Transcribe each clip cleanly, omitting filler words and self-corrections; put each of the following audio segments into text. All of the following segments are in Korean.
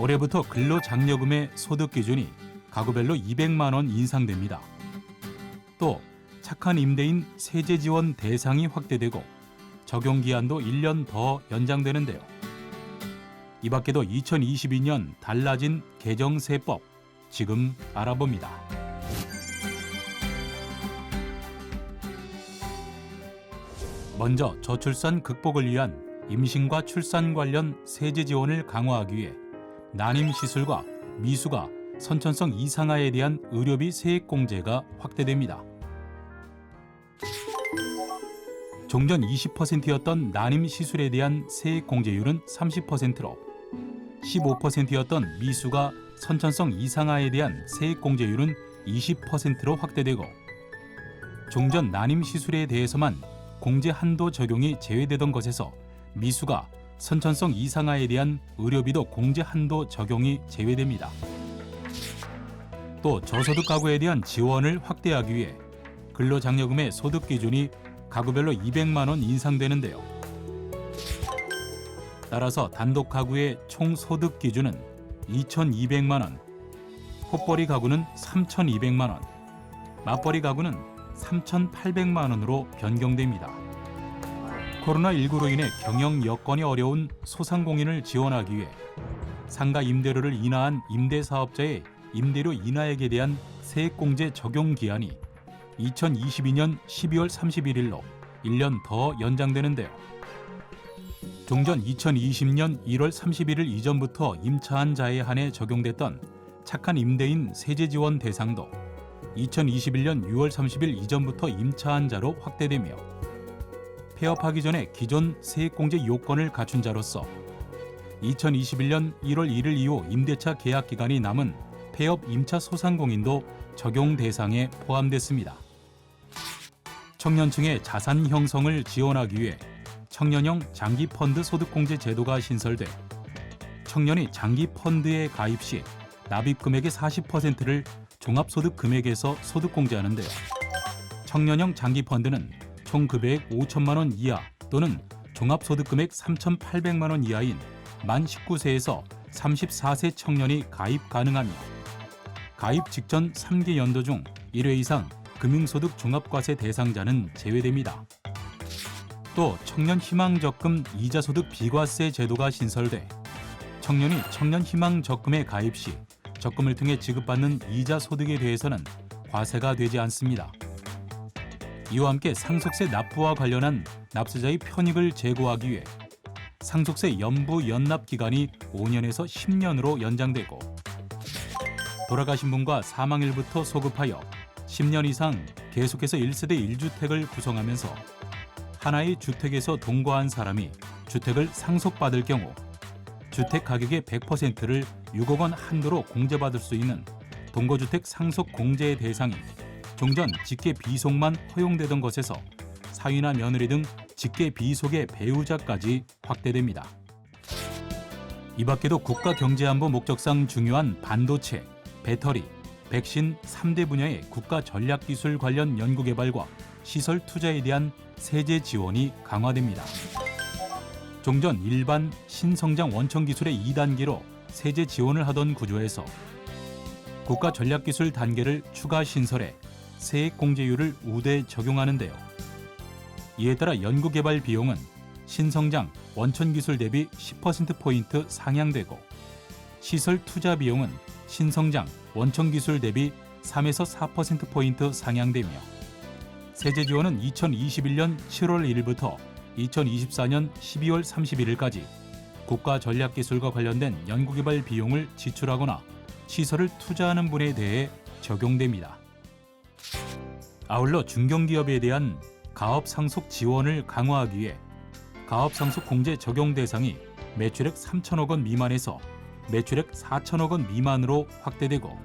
올해부터 근로장려금의 소득 기준이 가구별로 200만 원 인상됩니다. 또 착한 임대인 세제 지원 대상이 확대되고 적용 기한도 1년 더 연장되는데요. 이 밖에도 2022년 달라진 개정세법 지금 알아봅니다. 먼저 저출산 극복을 위한 임신과 출산 관련 세제 지원을 강화하기 위해 난임시술과 미수가 선천성 이상아에 대한 의료비 세액공제가 확대됩니다. 종전 20%였던 난임시술에 대한 세액공제율은 30%로 15%였던 미수가 선천성 이상아에 대한 세액공제율은 20%로 확대되고 종전 난임시술에 대해서만 공제 한도 적용이 제외되던 것에서 미수가 선천성 이상아에 대한 의료비도 공제 한도 적용이 제외됩니다. 또 저소득 가구에 대한 지원을 확대하기 위해 근로장려금의 소득 기준이 가구별로 200만 원 인상되는데요. 따라서 단독 가구의 총 소득 기준은 2,200만 원, 콧벌이 가구는 3,200만 원, 맞벌이 가구는 3,800만 원으로 변경됩니다. 코로나19로 인해 경영 여건이 어려운 소상공인을 지원하기 위해 상가 임대료를 인하한 임대사업자의 임대료 인하액에 대한 세액공제 적용 기한이 2022년 12월 31일로 1년 더 연장되는데요. 종전 2020년 1월 31일 이전부터 임차한 자에 한해 적용됐던 착한 임대인 세제 지원 대상도 2021년 6월 30일 이전부터 임차한 자로 확대되며 폐업하기 전에 기존 세액공제 요건을 갖춘 자로서 2021년 1월 1일 이후 임대차 계약 기간이 남은 폐업 임차 소상공인도 적용 대상에 포함됐습니다. 청년층의 자산 형성을 지원하기 위해 청년형 장기펀드 소득공제 제도가 신설돼 청년이 장기펀드에 가입 시 납입금액의 40%를 종합소득 금액에서 소득공제하는데요. 청년형 장기펀드는 총 금액 5천만 원 이하 또는 종합소득금액 3,800만 원 이하인 만 19세에서 34세 청년이 가입 가능하며 가입 직전 3개 연도 중 1회 이상 금융소득 종합과세 대상자는 제외됩니다. 또 청년희망적금 이자소득 비과세 제도가 신설돼 청년이 청년희망적금에 가입 시 적금을 통해 지급받는 이자 소득에 대해서는 과세가 되지 않습니다. 이와 함께 상속세 납부와 관련한 납세자의 편익을 제고하기 위해 상속세 연부 연납 기간이 5년에서 10년으로 연장되고 돌아가신 분과 사망일부터 소급하여 10년 이상 계속해서 1세대 1주택을 구성하면서 하나의 주택에서 동거한 사람이 주택을 상속받을 경우 주택 가격의 100%를 6억 원 한도로 공제받을 수 있는 동거주택 상속 공제의 대상이 종전 직계 비속만 허용되던 것에서 사위나 며느리 등 직계 비속의 배우자까지 확대됩니다. 이 밖에도 국가 경제안보 목적상 중요한 반도체, 배터리, 백신 3대 분야의 국가 전략기술 관련 연구개발과 시설 투자에 대한 세제 지원이 강화됩니다. 종전 일반 신성장 원천기술의 2단계로 세제 지원을 하던 구조에서 국가 전략기술 단계를 추가 신설해 세액공제율을 우대 적용하는데요. 이에 따라 연구개발 비용은 신성장 원천기술 대비 10%포인트 상향되고 시설 투자 비용은 신성장 원천기술 대비 3에서 4%포인트 상향되며 세제 지원은 2021년 7월 1일부터 2024년 12월 31일까지 국가 전략기술과 관련된 연구개발 비용을 지출하거나 시설을 투자하는 분에 대해 적용됩니다. 아울러 중견기업에 대한 가업상속 지원을 강화하기 위해 가업상속 공제 적용 대상이 매출액 3천억 원 미만에서 매출액 4천억 원 미만으로 확대되고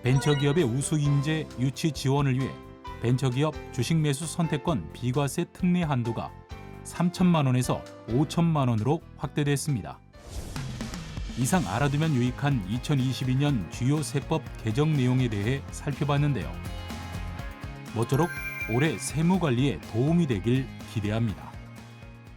벤처기업의 우수인재 유치 지원을 위해 벤처기업 주식매수 선택권 비과세 특례 한도가 3천만 원에서 5천만 원으로 확대됐습니다. 이상 알아두면 유익한 2022년 주요 세법 개정 내용에 대해 살펴봤는데요. 모쪼록 올해 세무관리에 도움이 되길 기대합니다.